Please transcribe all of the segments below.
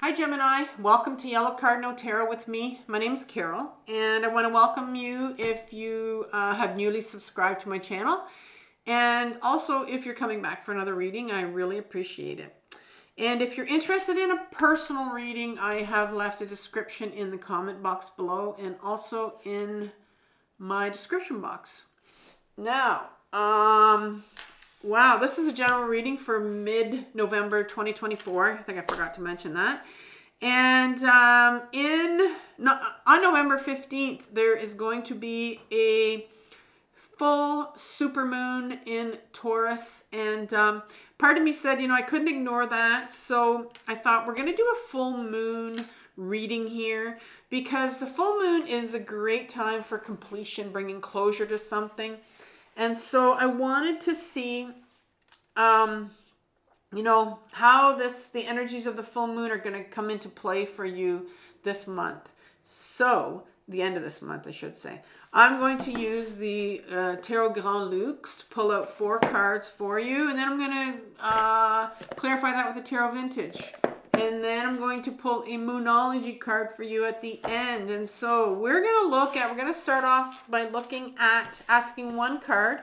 Hi Gemini, welcome to Yellow Cardinal Tarot with me. My name is Carol and I want to welcome you if you have newly subscribed to my channel, and also if you're coming back for another reading. I really appreciate it. And if you're interested in a personal reading, I have left a description in the comment box below and also in my description box. Now, wow, this is a general reading for mid-November 2024. I think I forgot to mention that. And on November 15th, there is going to be a full supermoon in Taurus. And part of me said, I couldn't ignore that. So I thought we're going to do a full moon reading here, because the full moon is a great time for completion, bringing closure to something. And so I wanted to see, how the energies of the full moon are going to come into play for you this month. So, the end of this month, I should say. I'm going to use the Tarot Grand Luxe, pull out 4 cards for you, and then I'm going to clarify that with the Tarot Vintage. And then I'm going to pull a Moonology card for you at the end. And so we're going to start off by looking at asking one card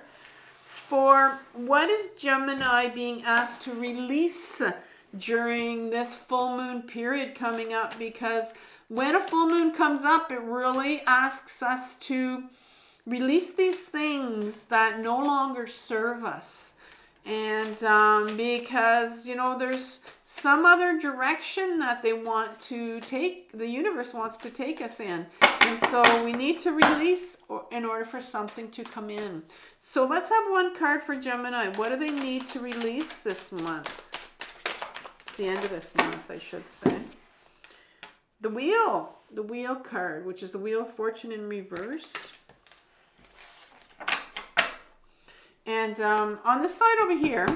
for what is Gemini being asked to release during this full moon period coming up. Because when a full moon comes up, it really asks us to release these things that no longer serve us. And because, there's some other direction that they want to take, the universe wants to take us in. And so we need to release in order for something to come in. So let's have one card for Gemini. What do they need to release this month? The end of this month, I should say. The Wheel card, which is the Wheel of Fortune in reverse. And on this side over here,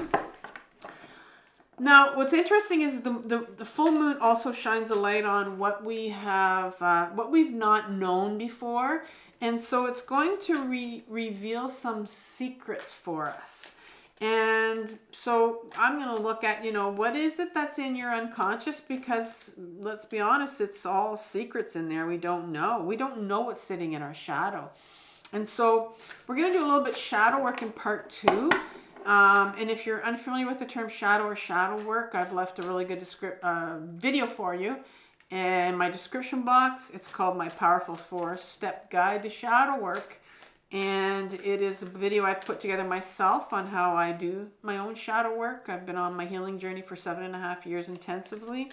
now what's interesting is the full moon also shines a light on what we have, what we've not known before. And so it's going to reveal some secrets for us. And so I'm going to look at, what is it that's in your unconscious? Because let's be honest, it's all secrets in there. We don't know. We don't know what's sitting in our shadow. And so we're going to do a little bit shadow work in part 2. And if you're unfamiliar with the term shadow or shadow work, I've left a really good video for you in my description box. It's called My Powerful 4-Step Guide to Shadow Work. And it is a video I've put together myself on how I do my own shadow work. I've been on my healing journey for 7.5 years intensively.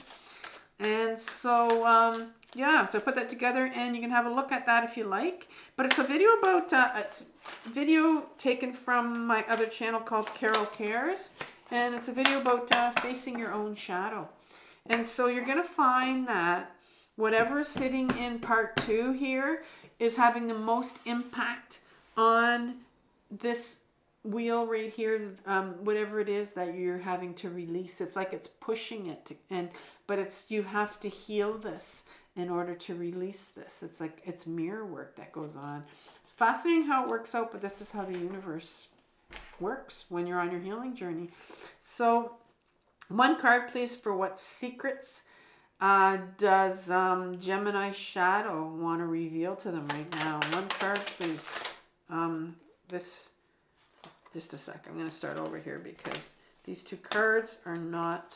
And so, so I put that together, and you can have a look at that if you like. But it's a video about, it's a video taken from my other channel called Carol Cares. And it's a video about facing your own shadow. And so you're going to find that whatever is sitting in part 2 here is having the most impact on this wheel right here, whatever it is that you're having to release. It's like it's pushing it but you have to heal this in order to release this. It's like it's mirror work that goes on. It's fascinating how it works out, but this is how the universe works when you're on your healing journey. So one card please for what secrets does Gemini shadow want to reveal to them right now. One card please. Just a sec. I'm going to start over here because these 2 cards are not...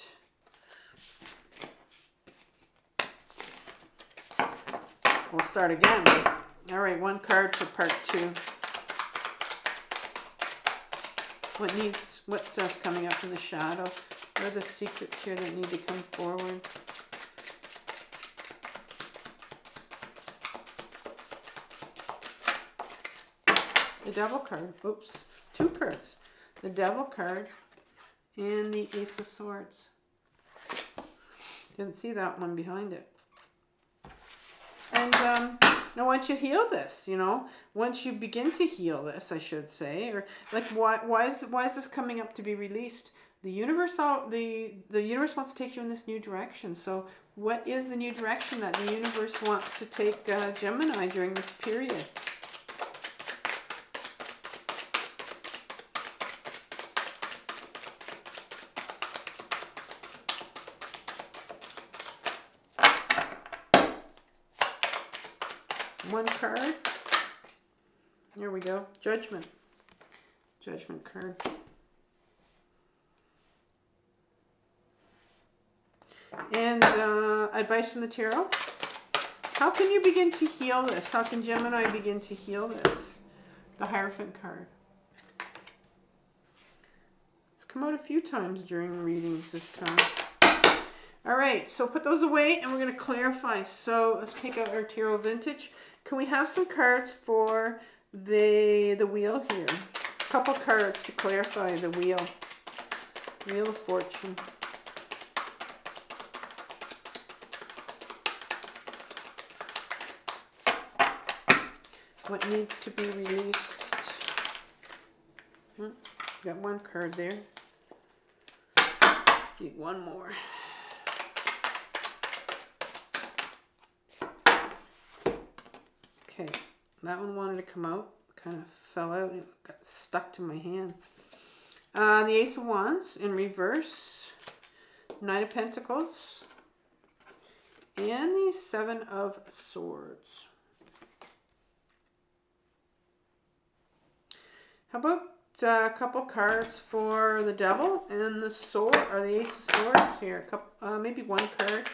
We'll start again. All right, one card for part 2. What's coming up in the shadow? What are the secrets here that need to come forward? The Devil card. Oops. 2 cards. The Devil card and the Ace of Swords. Didn't see that one behind it. And now once you heal this, once you begin to heal this, I should say, or like why is this coming up to be released? The universe wants to take you in this new direction. So what is the new direction that the universe wants to take Gemini during this period? One card. Here we go. Judgment. Judgment card. And advice from the tarot. How can you begin to heal this? How can Gemini begin to heal this? The Hierophant card. It's come out a few times during readings this time. All right, so put those away and we're going to clarify. So let's take out our tarot vintage. Can we have some cards for the wheel here? A couple cards to clarify the wheel. Wheel of Fortune. What needs to be released? Got one card there. Need one more. Okay, that one wanted to come out. Kind of fell out and got stuck to my hand. The Ace of Wands in reverse. Knight of Pentacles. And the Seven of Swords. How about a couple cards for the Devil and the Sword, or the Ace of Swords here? A couple, maybe one card.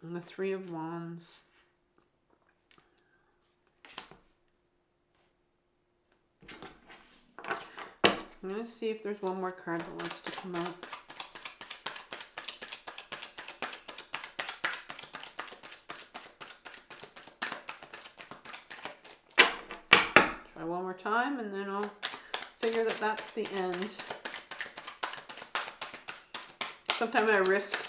And the Three of Wands. I'm going to see if there's one more card that wants to come out. Try one more time and then I'll figure that that's the end. Sometimes I risk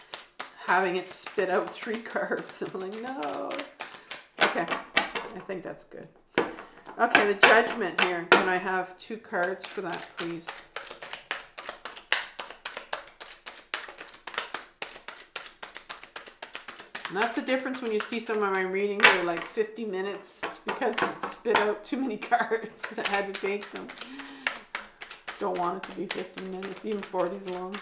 having it spit out 3 cards. I'm like, no. Okay, I think that's good. Okay, the Judgment here. Can I have 2 cards for that, please? And that's the difference when you see some of my readings that are like 50 minutes because it spit out too many cards. I had to take them. Don't want it to be 50 minutes, even 40 is long.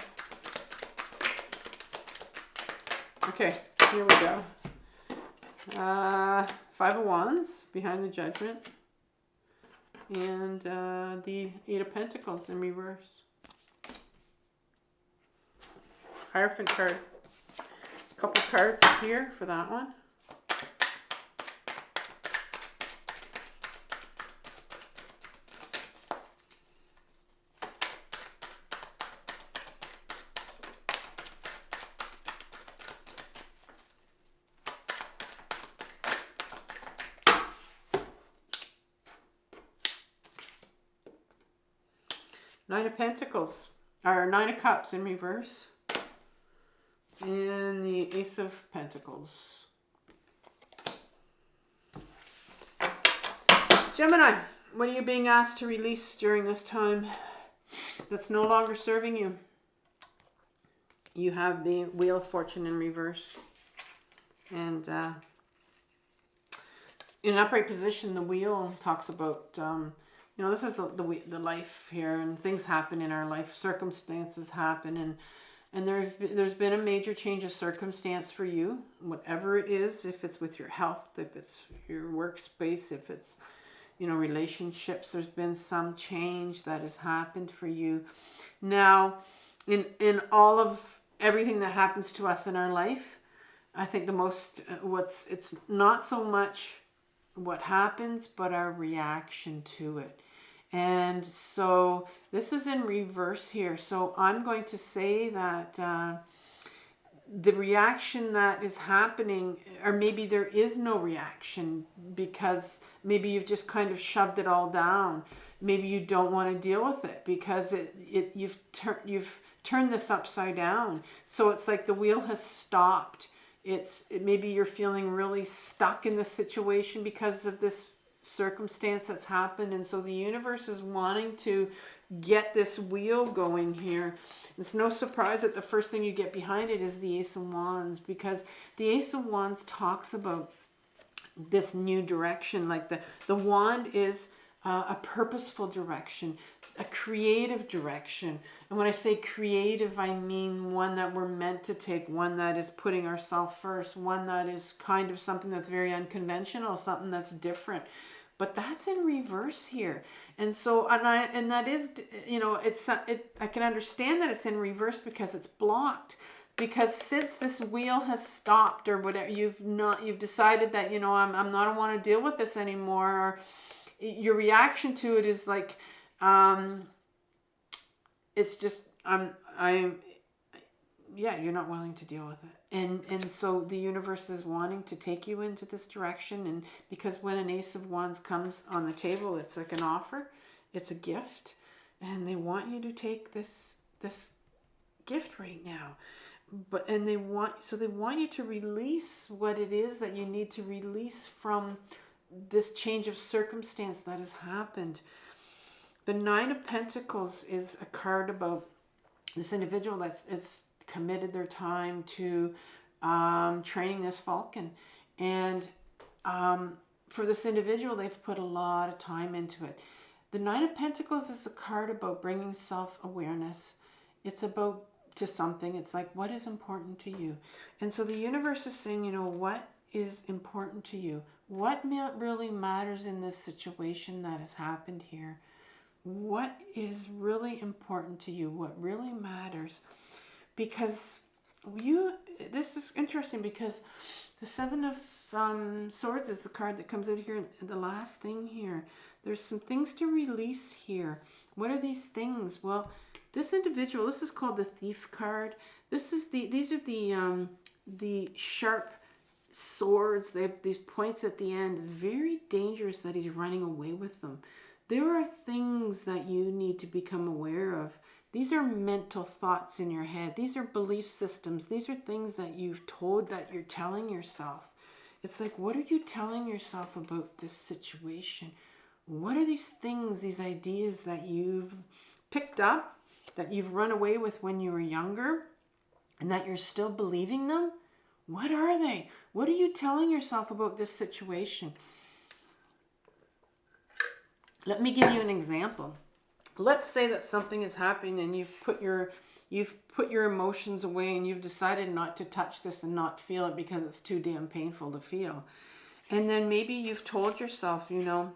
Okay, here we go. 5 of Wands behind the Judgment. And the 8 of Pentacles in reverse. Hierophant card. A couple cards here for that one. Nine of Pentacles, or 9 of Cups in reverse. And the Ace of Pentacles. Gemini, what are you being asked to release during this time that's no longer serving you? You have the Wheel of Fortune in reverse. And in upright position, the wheel talks about, you know, this is the life here, and things happen in our life, circumstances happen, and there's been a major change of circumstance for you, whatever it is, if it's with your health, if it's your workspace, if it's, you know, relationships, there's been some change that has happened for you. Now, in all of everything that happens to us in our life, I think the most, it's not so much what happens, but our reaction to it. And so this is in reverse here. So I'm going to say that the reaction that is happening, or maybe there is no reaction because maybe you've just kind of shoved it all down. Maybe you don't want to deal with it because you've turned this upside down. So it's like the wheel has stopped. Maybe you're feeling really stuck in the situation because of this circumstance that's happened, and so the universe is wanting to get this wheel going here. It's no surprise that the first thing you get behind it is the Ace of Wands, because the Ace of Wands talks about this new direction. Like the wand is a purposeful direction, a creative direction. And when I say creative, I mean one that we're meant to take, one that is putting ourselves first, one that is kind of something that's very unconventional, something that's different. But that's in reverse here. And so, and that is, you know, I can understand that it's in reverse because it's blocked. Because since this wheel has stopped or whatever, you've decided that, you know, I don't want to deal with this anymore. Or your reaction to it is like, it's just, yeah, you're not willing to deal with it. And so the universe is wanting to take you into this direction. And because when an Ace of Wands comes on the table, it's like an offer, it's a gift, and they want you to take this gift right now. They want you to release what it is that you need to release from this change of circumstance that has happened. The Nine of Pentacles is a card about this individual it's committed their time to training this falcon. And for this individual, they've put a lot of time into it. The Nine of Pentacles is a card about bringing self-awareness. It's about to something. It's like, what is important to you? And so the universe is saying, you know, what is important to you? What really matters in this situation that has happened here? What is really important to you? What really matters? Because this is interesting because the Seven of Swords is the card that comes out here. And the last thing here, there's some things to release here. What are these things? Well, this individual, this is called the Thief card. These are the sharp swords. They have these points at the end. It's very dangerous that he's running away with them. There are things that you need to become aware of. These are mental thoughts in your head. These are belief systems. These are things that you've told, that you're telling yourself. It's like, what are you telling yourself about this situation? What are these things, these ideas that you've picked up, that you've run away with when you were younger, and that you're still believing them? What are they? What are you telling yourself about this situation? Let me give you an example. Let's say that something is happening and you've put your emotions away and you've decided not to touch this and not feel it because it's too damn painful to feel. And then maybe you've told yourself, you know,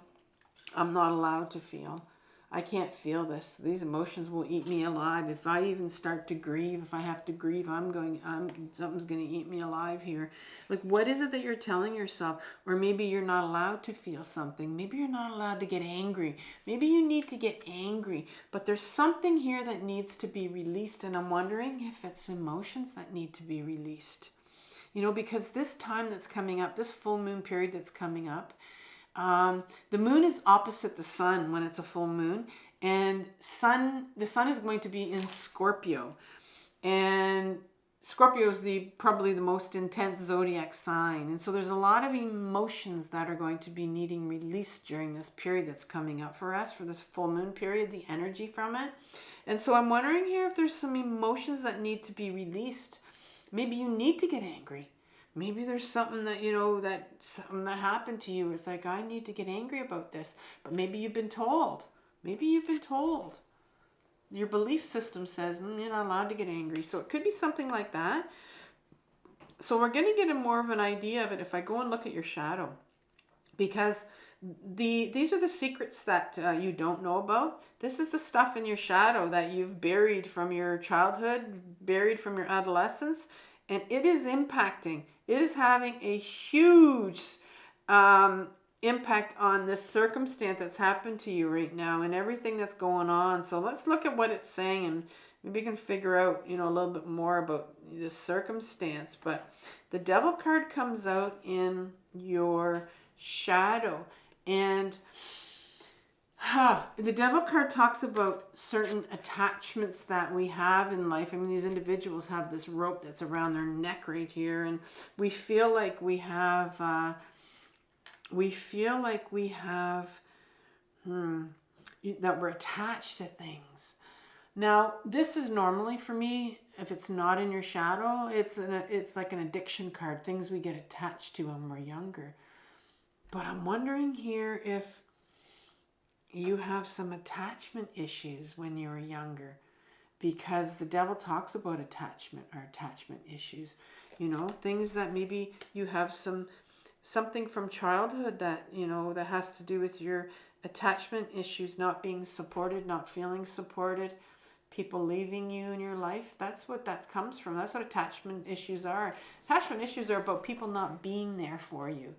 I'm not allowed to feel. I can't feel this. These emotions will eat me alive. If I even start to grieve, if I have to grieve, something's going to eat me alive here. Like, what is it that you're telling yourself? Or maybe you're not allowed to feel something. Maybe you're not allowed to get angry. Maybe you need to get angry. But there's something here that needs to be released. And I'm wondering if it's emotions that need to be released. You know, because this time that's coming up, this full moon period that's coming up, the moon is opposite the sun when it's a full moon, and the sun is going to be in Scorpio, and Scorpio is probably the most intense zodiac sign. And so there's a lot of emotions that are going to be needing released during this period that's coming up for us, for this full moon period, the energy from it. And so I'm wondering here if there's some emotions that need to be released. Maybe you need to get angry. Maybe there's something that, you know, something that happened to you. It's like, I need to get angry about this. But maybe you've been told. Maybe you've been told. Your belief system says, you're not allowed to get angry. So it could be something like that. So we're going to get more of an idea of it if I go and look at your shadow. Because these are the secrets that you don't know about. This is the stuff in your shadow that you've buried from your childhood, buried from your adolescence. And it is impacting. It is having a huge impact on this circumstance that's happened to you right now and everything that's going on. So let's look at what it's saying and maybe we can figure out, you know, a little bit more about this circumstance. But the Devil card comes out in your shadow. And the Devil card talks about certain attachments that we have in life. I mean, these individuals have this rope that's around their neck right here, and we feel like we have, that we're attached to things. Now, this is normally for me, if it's not in your shadow, it's like an addiction card, things we get attached to when we're younger. But I'm wondering here if you have some attachment issues when you were younger, because the devil talks about attachment or attachment issues. You know, things that maybe you have something from childhood that, you know, that has to do with your attachment issues, not being supported, not feeling supported, people leaving you in your life. That's what that comes from. That's what attachment issues are. Attachment issues are about people not being there for you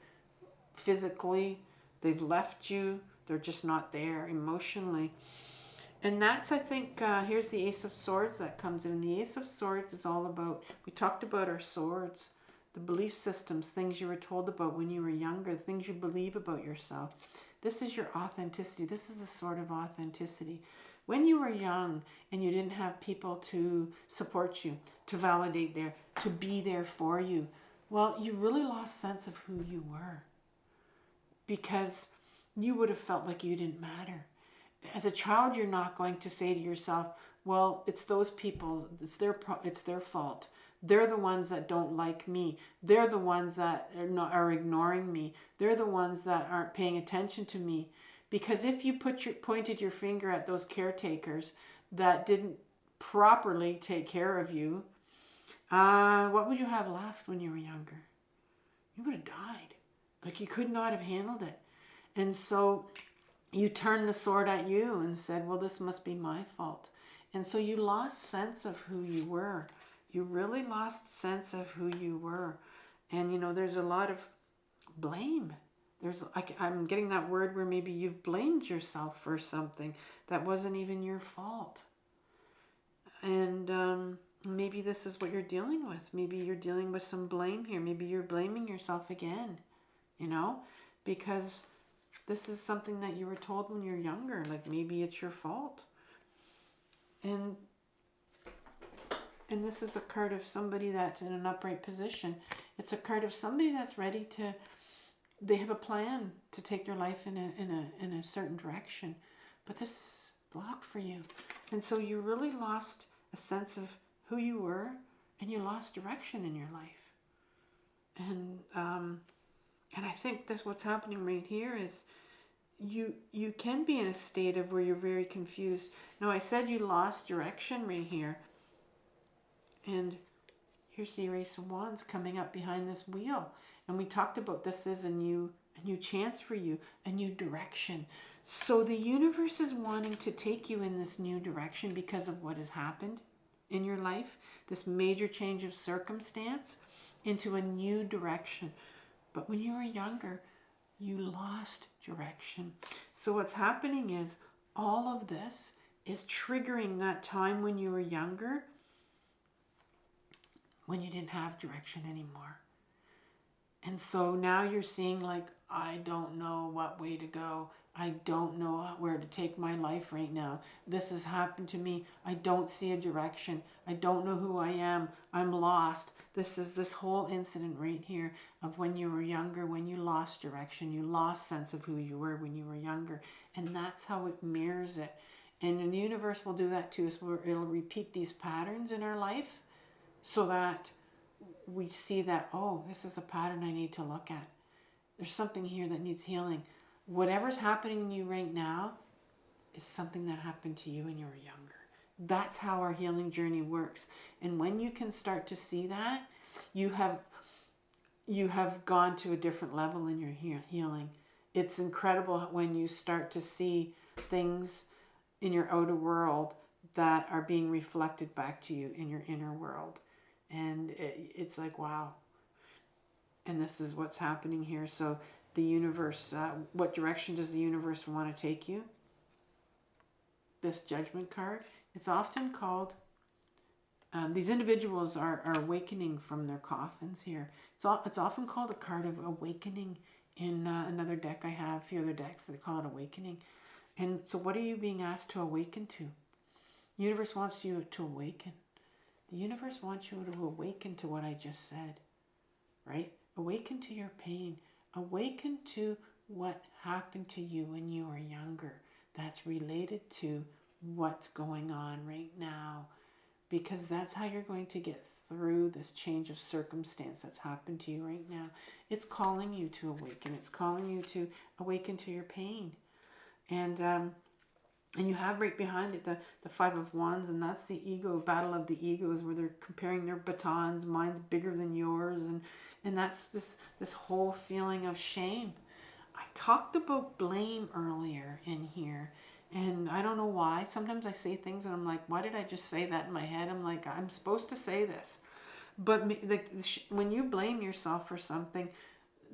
physically. They've left you. They're just not there emotionally. And that's, I think, here's the Ace of Swords that comes in. The Ace of Swords is all about, we talked about our swords, the belief systems, things you were told about when you were younger, things you believe about yourself. This is your authenticity. This is the sword of authenticity. When you were young and you didn't have people to support you, to validate there, to be there for you, well, you really lost sense of who you were, because you would have felt like you didn't matter. As a child, you're not going to say to yourself, well, it's those people, it's their fault. They're the ones that don't like me. They're the ones that are ignoring me. They're the ones that aren't paying attention to me. Because if you pointed your finger at those caretakers that didn't properly take care of you, what would you have left when you were younger? You would have died. Like, you could not have handled it. And so you turned the sword at you and said, well, this must be my fault. And so you lost sense of who you were. You really lost sense of who you were. And, you know, there's a lot of blame. I'm getting that word where maybe you've blamed yourself for something that wasn't even your fault. And maybe this is what you're dealing with. Maybe you're dealing with some blame here. Maybe you're blaming yourself again, you know, because this is something that you were told when you're younger. Like, maybe it's your fault. And this is a card of somebody that's in an upright position. It's a card of somebody that's ready to, they have a plan to take their life in a certain direction. But this is blocked for you. And so you really lost a sense of who you were, and you lost direction in your life. And I think that's what's happening right here is you can be in a state of where you're very confused. Now, I said you lost direction right here. And here's the Ace of Wands coming up behind this wheel. And we talked about this as a new chance for you, a new direction. So the universe is wanting to take you in this new direction because of what has happened in your life, this major change of circumstance into a new direction. But when you were younger, you lost direction. So what's happening is all of this is triggering that time when you were younger, when you didn't have direction anymore. And so now you're seeing, like, I don't know what way to go. I don't know where to take my life right now. This has happened to me. I don't see a direction. I don't know who I am. I'm lost. This is this whole incident right here of when you were younger, when you lost direction, you lost sense of who you were when you were younger. And that's how it mirrors it. And the universe will do that to us, where it'll repeat these patterns in our life so that we see that, oh, this is a pattern I need to look at. There's something here that needs healing. Whatever's happening to you right now is something that happened to you when you were younger. That's how our healing journey works. And when you can start to see that, you have gone to a different level in your healing. It's incredible when you start to see things in your outer world that are being reflected back to you in your inner world. And it's like, wow. And this is what's happening here. So the universe, what direction does the universe want to take you? This Judgment card. It's often called, these individuals are awakening from their coffins here. It's often called a card of awakening in another deck I have, a few other decks, they call it awakening. And so what are you being asked to awaken to? The universe wants you to awaken. The universe wants you to awaken to what I just said, right? Awaken to your pain. Awaken to what happened to you when you were younger that's related to what's going on right now, because that's how you're going to get through this change of circumstance that's happened to you right now. It's calling you to awaken. It's calling you to awaken to your pain. And you have right behind it the Five of Wands, and that's the ego, battle of the egos, where they're comparing their batons. Mine's bigger than yours, and that's this whole feeling of shame. I talked about blame earlier in here, and I don't know why. Sometimes I say things and I'm like, why did I just say that in my head? I'm like, I'm supposed to say this. But when you blame yourself for something,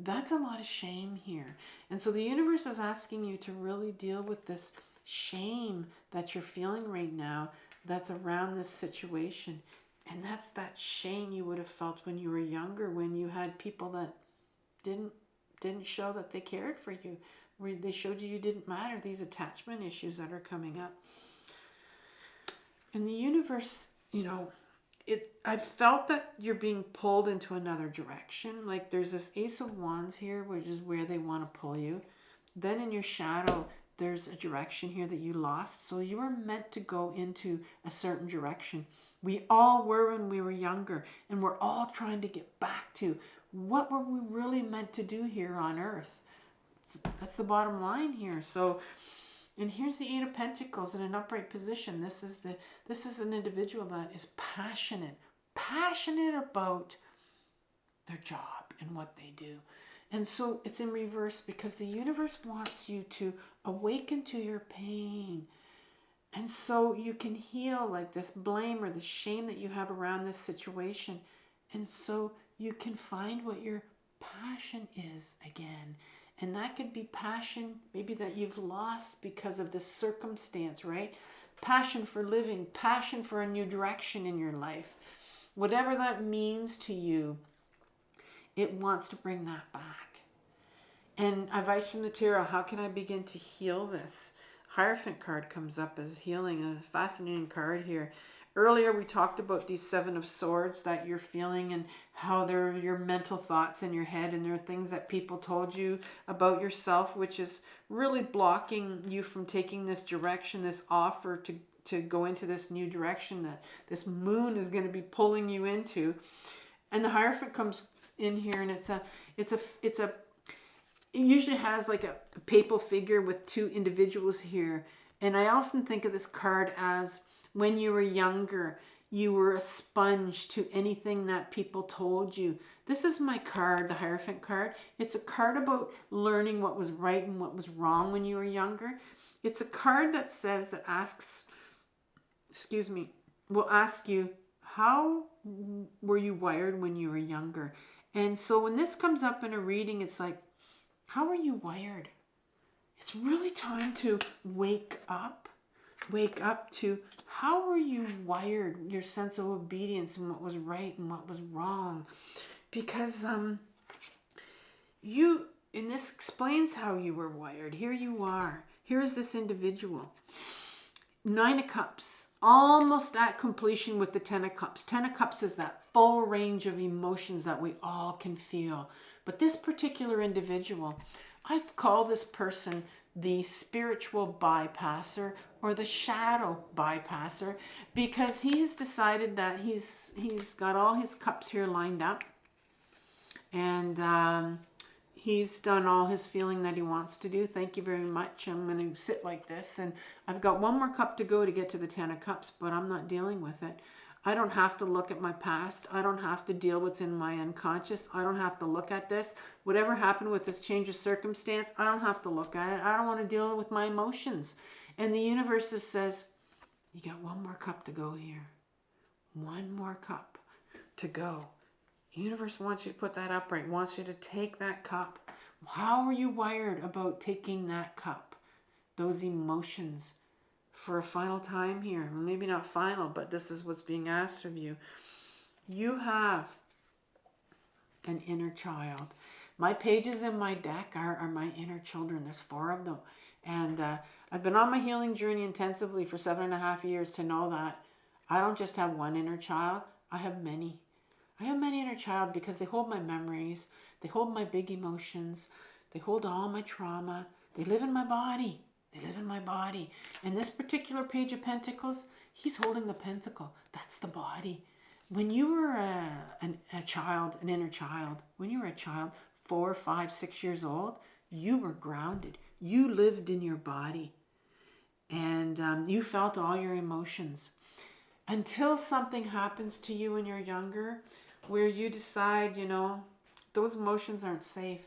that's a lot of shame here. And so the universe is asking you to really deal with this shame that you're feeling right now that's around this situation. And that's that shame you would have felt when you were younger, when you had people that didn't show that they cared for you, where they showed you didn't matter, these attachment issues that are coming up. And the universe, I felt that you're being pulled into another direction. Like there's this Ace of Wands here, which is where they want to pull you. Then in your shadow, there's a direction here that you lost. So you were meant to go into a certain direction. We all were when we were younger, and we're all trying to get back to what were we really meant to do here on earth. That's the bottom line here. So, and here's the Eight of Pentacles in an upright position. This is an individual that is passionate about their job and what they do. And so it's in reverse because the universe wants you to awaken to your pain. And so you can heal like this blame or the shame that you have around this situation. And so you can find what your passion is again. And that could be passion maybe that you've lost because of this circumstance, right? Passion for living, passion for a new direction in your life. Whatever that means to you, it wants to bring that back. And advice from the tarot, how can I begin to heal this? Hierophant card comes up as healing, a fascinating card here. Earlier we talked about these Seven of Swords that you're feeling and how they're your mental thoughts in your head, and they're things that people told you about yourself, which is really blocking you from taking this direction, this offer to go into this new direction that this moon is going to be pulling you into. And the Hierophant comes in here, and it usually has like a papal figure with two individuals here. And I often think of this card as when you were younger, you were a sponge to anything that people told you. This is my card, the Hierophant card. It's a card about learning what was right and what was wrong when you were younger. It's a card that will ask you, how were you wired when you were younger? And so when this comes up in a reading, it's like, how are you wired? It's really time to wake up. Wake up to how were you wired, your sense of obedience and what was right and what was wrong. Because and this explains how you were wired. Here you are. Here is this individual. Nine of Cups, almost at completion with the Ten of Cups. Ten of Cups is that full range of emotions that we all can feel. But this particular individual, I've called this person the spiritual bypasser or the shadow bypasser, because he has decided that he's got all his cups here lined up, and he's done all his feeling that he wants to do. Thank you very much. I'm going to sit like this, and I've got one more cup to go to get to the Ten of Cups, but I'm not dealing with it. I don't have to look at my past. I don't have to deal what's in my unconscious. I don't have to look at this. Whatever happened with this change of circumstance, I don't have to look at it. I don't want to deal with my emotions. And the universe just says, you got one more cup to go here. One more cup to go. The universe wants you to put that upright, wants you to take that cup. How are you wired about taking that cup? Those emotions. For a final time here, maybe not final, but this is what's being asked of you. You have an inner child. My pages in my deck are my inner children. There's 4 of them. And I've been on my healing journey intensively for 7.5 years to know that I don't just have one inner child. I have many. I have many inner child because they hold my memories. They hold my big emotions. They hold all my trauma. They live in my body. They live in my body. And this particular Page of Pentacles, he's holding the pentacle. That's the body. When you were a child, an inner child, when you were a child, 4, 5, 6 years old, you were grounded. You lived in your body, and you felt all your emotions. Until something happens to you when you're younger, where you decide, you know, those emotions aren't safe.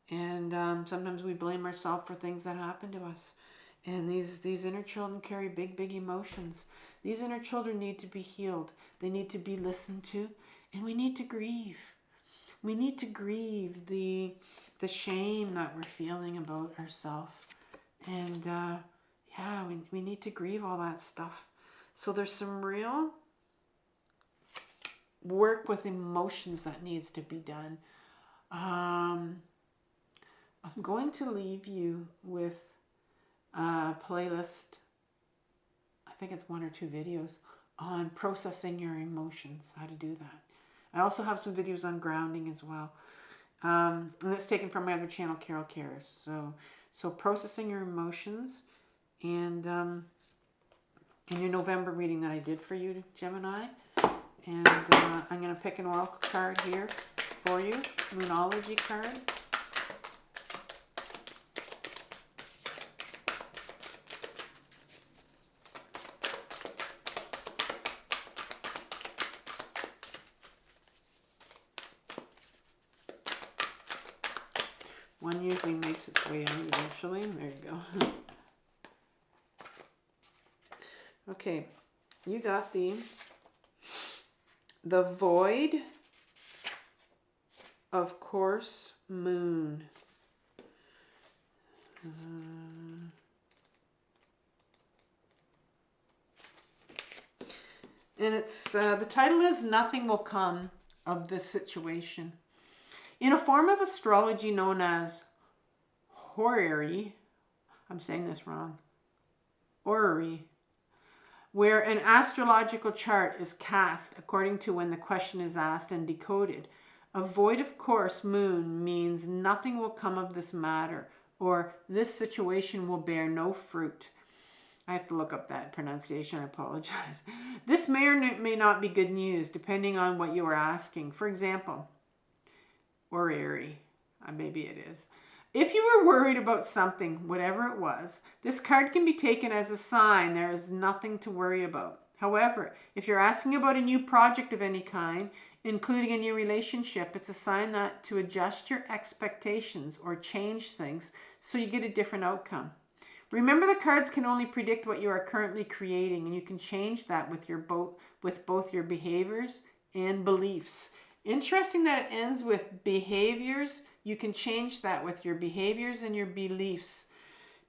And sometimes we blame ourselves for things that happen to us. And these inner children carry big, big emotions. These inner children need to be healed. They need to be listened to. And we need to grieve. We need to grieve the shame that we're feeling about ourselves. And yeah, we need to grieve all that stuff. So there's some real work with emotions that needs to be done. I'm going to leave you with a playlist. I think it's 1 or 2 videos on processing your emotions, how to do that. I also have some videos on grounding as well. And that's taken from my other channel, Carol Cares. So processing your emotions, and in your November reading that I did for you, Gemini. And I'm going to pick an oracle card here for you, Moonology card. One usually makes its way out eventually. There you go. Okay, you got the void, of course, moon. And it's the title is Nothing Will Come of This Situation. In a form of astrology known as horary, I'm saying this wrong, orrery, where an astrological chart is cast according to when the question is asked and decoded. A void of course moon means nothing will come of this matter, or this situation will bear no fruit. I have to look up that pronunciation, I apologize. This may or may not be good news, depending on what you are asking. For example, orrery, maybe it is. If you were worried about something, whatever it was, this card can be taken as a sign there is nothing to worry about. However, if you're asking about a new project of any kind, including a new relationship, it's a sign that to adjust your expectations or change things so you get a different outcome. Remember, the cards can only predict what you are currently creating, and you can change that with both your behaviors and beliefs. Interesting that it ends with behaviors. You can change that with your behaviors and your beliefs.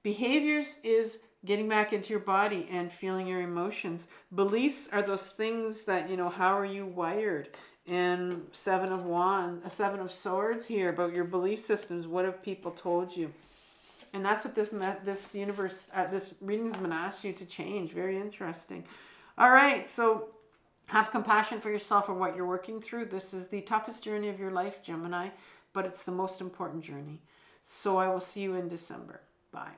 Behaviors is getting back into your body and feeling your emotions. Beliefs are those things that, you know, how are you wired? And 7 of Swords here about your belief systems. What have people told you? And that's what this universe, this reading's been asked you to change. Very interesting. All right, so have compassion for yourself or what you're working through. This is the toughest journey of your life, Gemini, but it's the most important journey. So I will see you in December. Bye.